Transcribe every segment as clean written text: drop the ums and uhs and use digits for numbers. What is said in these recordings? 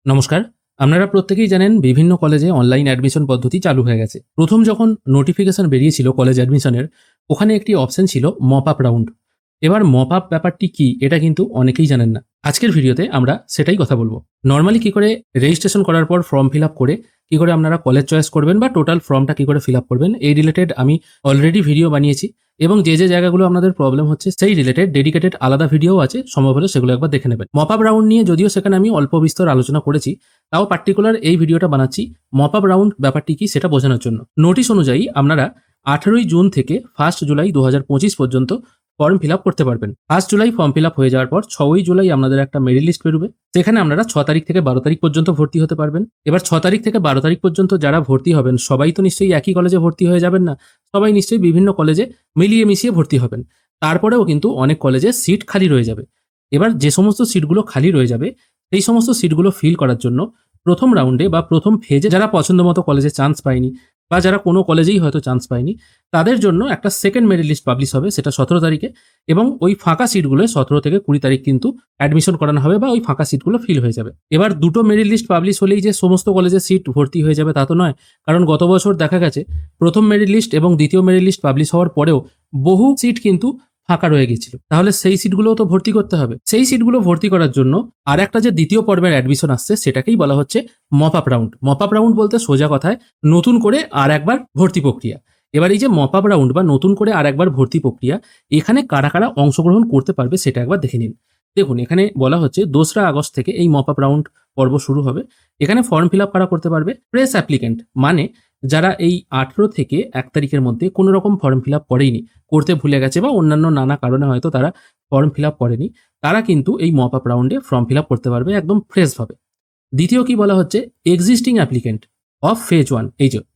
নমস্কার। আপনারা প্রত্যেকেই জানেন বিভিন্ন কলেজে অনলাইন অ্যাডমিশন পদ্ধতি চালু হয়ে গেছে। প্রথম যখন নোটিফিকেশন বেরিয়েছিল কলেজ অ্যাডমিশনের, ওখানে একটি অপশন ছিল মপ আপ রাউন্ড। এবার মপ আপ ব্যাপারটি কি এটা কিন্তু অনেকেই জানেন না। আজকের ভিডিওতে আমরা সেটাই কথা বলবো। নরমালি কি করে রেজিস্ট্রেশন করার পর ফর্ম ফিল আপ করে কি করে আপনারা কলেজ চয়েস করবেন বা টোটাল ফর্মটা কি করে ফিল আপ করবেন এই রিলেটেড আমি অলরেডি ভিডিও বানিয়েছি এবং যে জায়গাগুলো আপনাদের প্রবলেম হচ্ছে সেই রিলেটেড ডেডিকেটেড আলাদা ভিডিও আছে, সম্ভব হলে সেগুলো একবার দেখে নেবেন। মপ আপ রাউন্ড নিয়ে যদিও সেখানে আমি অল্প বিস্তর আলোচনা করেছি, তাও পার্টিকুলার এই ভিডিওটা বানাচ্ছি মপ আপ রাউন্ড ব্যাপারটি কি সেটা বোঝানোর জন্য। নোটিশ অনুযায়ী আপনারা 18ই জুন থেকে 1 জুলাই 2025 পর্যন্ত ফর্ম ফিল আপ করতে পারবেন। 1 জুলাই ফর্ম ফিল আপ হয়ে যাওয়ার পর 6ই জুলাই আপনাদের একটা মেরিট লিস্ট বেরোবে। সেখানে আপনারা 6 তারিখ থেকে 12 তারিখ পর্যন্ত ভর্তি হতে পারবেন। এবার 6 তারিখ থেকে 12 তারিখ পর্যন্ত যারা ভর্তি হবেন সবাই তো নিশ্চয়ই একই কলেজে ভর্তি হয়ে যাবেন না, সবাই নিশ্চয়ই বিভিন্ন কলেজে মিলিয়ে মিশিয়ে ভর্তি হবেন। তারপরেও কিন্তু অনেক কলেজে সিট খালি রয়ে যাবে। এবার যে সমস্ত সিটগুলো খালি রয়ে যাবে সেই সমস্ত সিটগুলো ফিল করার জন্য প্রথম রাউন্ডে বা প্রথম ফেজে যারা পছন্দ মতো কলেজে চান্স পায়নি বা যারা কোনো কলেজেই হয়তো চান্স পায়নি তাদের জন্য একটা সেকেন্ড মেরিট লিস্ট পাবলিশ হবে, সেটা 17 তারিখে। এবং ওই ফাঁকা সিটগুলো 17 থেকে 20 তারিখ কিন্তু অ্যাডমিশন করানো হবে বা ওই ফাঁকা সিটগুলো ফিল হয়ে যাবে। এবার দুটো মেরিট লিস্ট পাবলিশ হলেই যে সমস্ত কলেজে সিট ভর্তি হয়ে যাবে তা তো নয়, কারণ গত বছর দেখা গেছে প্রথম মেরিট লিস্ট এবং দ্বিতীয় মেরিট লিস্ট পাবলিশ হওয়ার পরেও বহু সিট কিন্তু ফাঁকা রয়ে গেছিল। তাহলে সেই সিটগুলোও তো ভর্তি করতে হবে। সেই সিটগুলো ভর্তি করার জন্য আর একটা যে দ্বিতীয় পর্বের অ্যাডমিশন আসছে সেটাকেই বলা হচ্ছে mop up round. Mop up round বলতে সোজা কথায় নতুন করে আর একবার ভর্তি প্রক্রিয়া। এবার এই যে মপ আপ রাউন্ড বা নতুন করে আর একবার ভর্তি প্রক্রিয়া, এখানে কারা কারা অংশগ্রহণ করতে পারবে সেটা একবার দেখে নিন। দেখুন, এখানে বলা হচ্ছে 2রা আগস্ট থেকে এই মপ আপ রাউন্ড পর্ব শুরু হবে। এখানে ফর্ম ফিল আপ কারা করতে পারবে? প্রেস অ্যাপ্লিকেন্ট, মানে যারা এই 18 থেকে 1 তারিখের মধ্যে কোনো রকম ফর্ম ফিল আপ করেইনি, করতে ভুলে গেছে বা অন্যান্য নানা কারণে হয়তো তারা ফর্ম ফিল আপ করেনি, তারা কিন্তু এই মপ আপ রাউন্ডে ফর্ম ফিল আপ করতে পারবে একদম ফ্রেশভাবে। দ্বিতীয় কি বলা হচ্ছে? Existing applicant of phase 1।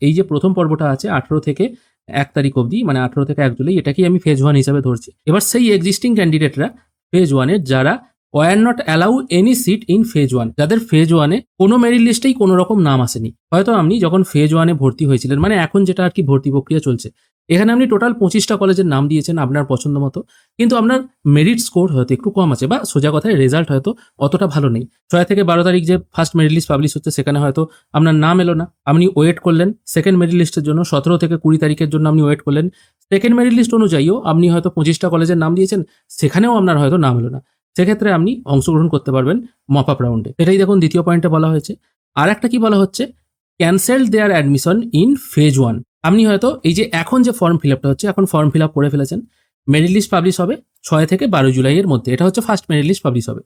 এই যে প্রথম পর্বটা আছে 18 থেকে 1 তারিখ অবধি, মানে 18 থেকে 1 জুলাই, এটাকেই আমি ফেজ 1 হিসাবে ধরছি। এবার সেই এক্সিস্টিং ক্যান্ডিডেটরা ফেজ 1 এর যারা were not allow any seat in phase 1, যাদের ফেজ 1 এ কোনো মেরিট লিস্টেই কোনো রকম নাম আসেনি। হয়তো আপনি যখন ফেজ 1 এ ভর্তি হয়েছিলেন, মানে এখন যেটা আর কি ভর্তি প্রক্রিয়া চলছে, এখানে আপনি টোটাল 25টা কলেজের নাম দিয়েছেন আপনার পছন্দ মতো, কিন্তু আপনার মেরিট স্কোর হয়তো একটু কম আছে বা সোজা কথায় রেজাল্ট হয়তো অতটা ভালো নেই। 6 থেকে 12 তারিখ যে ফার্স্ট মেরিট লিস্ট পাবলিশ হচ্ছে সেখানে হয়তো আপনার নাম এলো না, আপনি ওয়েট করলেন সেকেন্ড মেরিট লিস্টের জন্য। 17 থেকে 20 তারিখের জন্য আপনি ওয়েট করলেন। সেকেন্ড মেরিট লিস্ট অনুযায়ীও আপনি হয়তো 25টা কলেজের নাম দিয়েছেন, সেখানেও আপনার হয়তো নাম এলো না। সেক্ষেত্রে আপনি অংশগ্রহণ করতে পারবেন মপ আপ রাউন্ডে। এটাই দেখুন দ্বিতীয় পয়েন্টে বলা হয়েছে। আর একটা কি বলা হচ্ছে? Cancel their admission in phase 1। আপনি হয়তো এই যে এখন যে ফর্ম ফিল আপটা হচ্ছে, এখন ফর্ম ফিল আপ করে ফেলেছেন, মেরিট লিস্ট পাবলিশ হবে 6 থেকে 12 জুলাইয়ের মধ্যে। এটা হচ্ছে ফার্স্ট মেরিট লিস্ট পাবলিশ হবে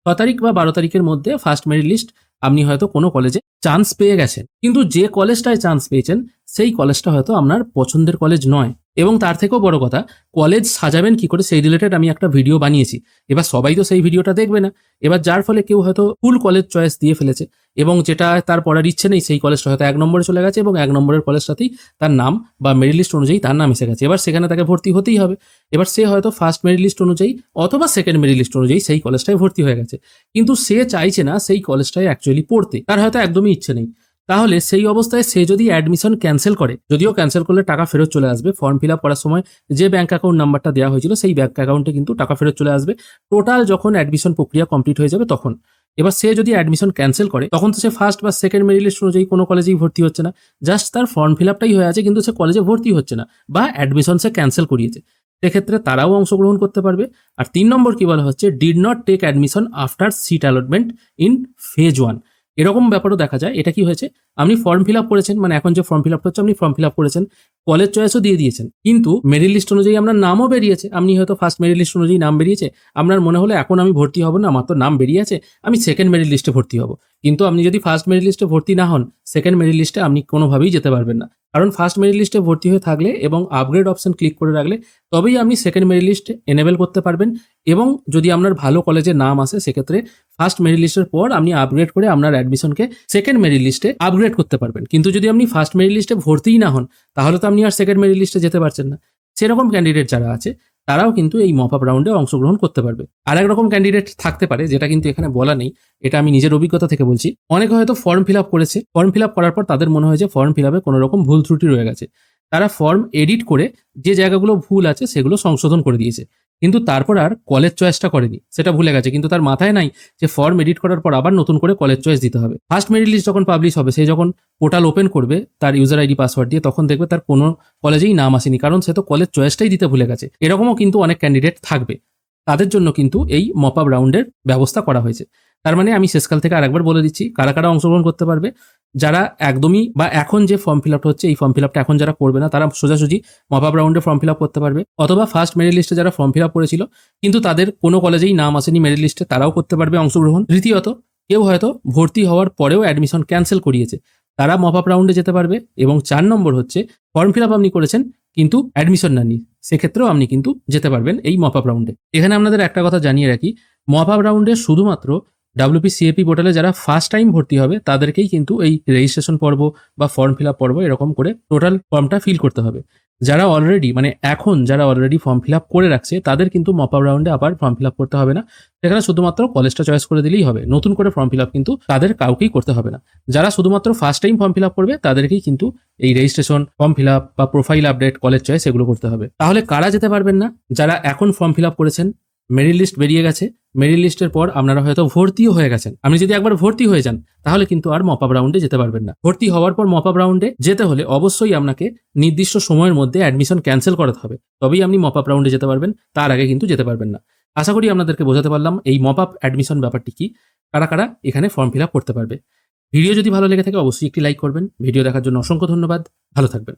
6 তারিখ বা 12 তারিখের মধ্যে। ফার্স্ট মেরিট লিস্ট আপনি হয়তো কোনো কলেজে চান্স পেয়ে গেছেন, কিন্তু যে কলেজটায় চান্স পেয়েছেন সেই কলেজটা হয়তো আপনার পছন্দের কলেজ নয়। এবং তার থেকেও বড় কথা, কলেজ সাজাবেন কি করে সেই রিলেটেড আমি একটা ভিডিও বানিয়েছি। এবার সবাই তো সেই ভিডিওটা দেখবে না। এবার যার ফলে কেউ হয়তো ফুল কলেজ চয়েস দিয়ে ফেলেছে এবং যেটা তার পড়ার ইচ্ছে নেই সেই কলেজটা হয়তো 1 নম্বরে চলে গেছে এবং 1 নম্বরের কলেজটাতেই তার নাম বা মেরিট লিস্ট অনুযায়ী তার নাম এসে গেছে। এবার সেখানে তাকে ভর্তি হতেই হবে। এবার সে হয়তো ফার্স্ট মেরিট লিস্ট অনুযায়ী অথবা সেকেন্ড মেরিট লিস্ট অনুযায়ী সেই কলেজটায় ভর্তি হয়ে গেছে, কিন্তু সে চাইছে না সেই কলেজটায় অ্যাকচুয়ালি পড়তে, তার হয়তো একদমই ইচ্ছে নেই। তাহলে সেই অবস্থায় সে যদি অ্যাডমিশন ক্যান্সেল করে, যদিও ক্যান্সেল করলে টাকা ফেরত চলে আসবে, ফর্ম ফিল আপ করার সময় যে ব্যাংক অ্যাকাউন্ট নাম্বারটা দেওয়া হয়েছিল সেই ব্যাংক অ্যাকাউন্টে কিন্তু টাকা ফেরত চলে আসবে টোটাল যখন অ্যাডমিশন প্রক্রিয়া কমপ্লিট হয়ে যাবে তখন। এবার সে যদি অ্যাডমিশন ক্যান্সেল করে তখন তো সে ফার্স্ট বা সেকেন্ড মেরিট লিস্ট অনুযায়ী কোনো কলেজেই ভর্তি হচ্ছে না, জাস্ট তার ফর্ম ফিল আপটাই হয়ে আছে কিন্তু সে কলেজে ভর্তি হচ্ছে না বা অ্যাডমিশন সে ক্যান্সেল করিয়েছে। সেক্ষেত্রে তারাও অংশগ্রহণ করতে পারবে। আর 3 নম্বর কি বলা হচ্ছে? Did not take admission after seat allotment in phase 1। এরকম ব্যাপারও দেখা যায়। এটা কি হয়েছে? আপনি ফর্ম ফিল আপ করেছেন, মানে এখন যে ফর্ম ফিল আপটা হচ্ছে আপনি ফর্ম ফিল আপ করেছেন, কলেজ চয়েসও দিয়ে দিয়েছেন, কিন্তু মেরিট লিস্ট অনুযায়ী আপনার নামও বেরিয়েছে। আপনি হয়তো ফার্স্ট মেরিট লিস্ট অনুযায়ী নাম বেরিয়েছে, আপনার মনে হলো এখন আমি ভর্তি হব না, আমার তো নাম বেরিয়ে আছে, আমি সেকেন্ড মেরিট লিস্টে ভর্তি হব। কিন্তু আপনি যদি ফার্স্ট মেরিট লিস্টে ভর্তি না হন, সেকেন্ড মেরিট লিস্টে আপনি কোনোভাবেই যেতে পারবেন না। কারণ ফার্স্ট মেরিট লিস্টে ভর্তি হয়ে থাকলে এবং আপগ্রেড অপশন ক্লিক করে রাখলে তবেই আপনি সেকেন্ড মেরিট লিস্টে এনেবেল করতে পারবেন। এবং যদি আপনার ভালো কলেজের নাম আসে সেক্ষেত্রে ফার্স্ট মেরিট লিস্টের পর আপনি আপগ্রেড করে আপনার অ্যাডমিশনকে সেকেন্ড মেরিট লিস্টে আপগ্রেড করতে পারবেন। কিন্তু যদি আপনি ফার্স্ট মেরিট লিস্টে ভর্তিই না হন তাহলে তো আপনি আর সেকেন্ড মেরিট লিস্টে যেতে পারছেন না। সেরকম ক্যান্ডিডেট যারা আছে তারাও কিন্তু এই মপ আপ রাউন্ডে অংশগ্রহণ করতে পারবে। আর এক রকম ক্যান্ডিডেট থাকতে পারে যেটা কিন্তু এখানে বলা নেই, এটা আমি নিজের অভিজ্ঞতা থেকে বলছি। অনেকে হয়তো ফর্ম ফিল আপ করেছে, ফর্ম ফিল আপ করার পর তাদের মনে হয় যে ফর্ম ফিল আপে কোনো রকম ভুল ত্রুটি রয়ে গেছে, তারা ফর্ম এডিট করে যে জায়গাগুলো ভুল আছে সেগুলো সংশোধন করে দিয়েছে। কিন্তু তারপর আর কলেজ চয়েসটা করেনি, সেটা ভুলে গেছে। কিন্তু তার মাথায় নাই যে ফর্ম এডিট করার পর আবার নতুন করে কলেজ চয়েস দিতে হবে। ফার্স্ট মেরিট লিস্ট যখন পাবলিশ হবে, সে যখন পোর্টাল ওপেন করবে তার ইউজার আইডি পাসওয়ার্ড দিয়ে, তখন দেখবে তার কোনো কলেজেই নাম আসেনি, কারণ সে তো কলেজ চয়েসটাই দিতে ভুলে গেছে। এরকমও কিন্তু অনেক ক্যান্ডিডেট থাকবে, তাদের জন্য কিন্তু এই মপ আপ রাউন্ডের ব্যবস্থা করা হয়েছে। তার মানে আমি শেষকাল থেকে আরেকবার বলে দিচ্ছি কারা কারা অংশগ্রহণ করতে পারবে। যারা একদমই বা এখন যে ফর্ম ফিল আপ হচ্ছে, এই ফর্ম ফিল আপটা এখন যারা করবে না, তারা সোজাসুজি মপ আপ রাউন্ডে ফর্ম ফিল আপ করতে পারবে। অথবা ফার্স্ট মেরিট লিস্টে যারা ফর্ম ফিল আপ করেছিল কিন্তু তাদের কোনো কলেজেই নাম আসেনি মেরিট লিস্টে, তারাও করতে পারবে অংশগ্রহণ। তৃতীয়ত, কেউ হয়তো ভর্তি হওয়ার পরেও অ্যাডমিশন ক্যান্সেল করিয়েছে, তারা মপ আপ রাউন্ডে যেতে পারবে। এবং 4 নম্বর হচ্ছে, ফর্ম ফিল আপ আপনি করেছেন কিন্তু অ্যাডমিশন নেননি, সেক্ষেত্রেও আপনি কিন্তু যেতে পারবেন এই মপ আপ রাউন্ডে। এখানে আপনাদের একটা কথা জানিয়ে রাখি, মপ আপ রাউন্ডে শুধুমাত্র WPCAP পোর্টালে যারা ফার্স্ট টাইম ভর্তি হবে তাদেরকেই কিন্তু এই রেজিস্ট্রেশন পর্ব বা ফর্ম ফিল আপ পর্ব এরকম করে টোটাল ফর্মটা ফিল করতে হবে। যারা অলরেডি যারা অলরেডি ফর্ম ফিল আপ করে রাখছে, তাদের কিন্তু মপ আপ রাউন্ডে আবার ফর্ম ফিল আপ করতে হবে না। সেখানে শুধুমাত্র কলেজটা চয়েস করে দিলেই হবে, নতুন করে ফর্ম ফিল আপ কিন্তু তাদের কাউকেই করতে হবে না। যারা শুধুমাত্র first time form fill up করবে তাদেরকেই কিন্তু এই রেজিস্ট্রেশন, ফর্ম ফিল আপ বা প্রোফাইল আপডেট, কলেজ চয়েস এগুলো করতে হবে। তাহলে কারা যেতে পারবেন না? যারা এখন ফর্ম ফিল আপ করেছেন, মেরিট লিস্ট বেরিয়ে গেছে, মেরিট লিস্টের পর আপনারা হয়তো ভর্তিও হয়ে গেছেন। আপনি যদি একবার ভর্তি হয়ে যান তাহলে কিন্তু আর মপ আপ রাউন্ডে যেতে পারবেন না। ভর্তি হওয়ার পর মপ আপ রাউন্ডে যেতে হলে অবশ্যই আপনাকে নির্দিষ্ট সময়ের মধ্যে অ্যাডমিশন ক্যান্সেল করাতে হবে, তবেই আপনি মপ আপ রাউন্ডে যেতে পারবেন, তার আগে কিন্তু যেতে পারবেন না। আশা করি আপনাদেরকে বোঝাতে পারলাম এই মপ আপ অ্যাডমিশন ব্যাপারটি কি, কারা কারা এখানে ফর্ম ফিল আপ করতে পারবে। ভিডিও যদি ভালো লেগে থাকে অবশ্যই একটি লাইক করবেন। ভিডিও দেখার জন্য অসংখ্য ধন্যবাদ, ভালো থাকবেন।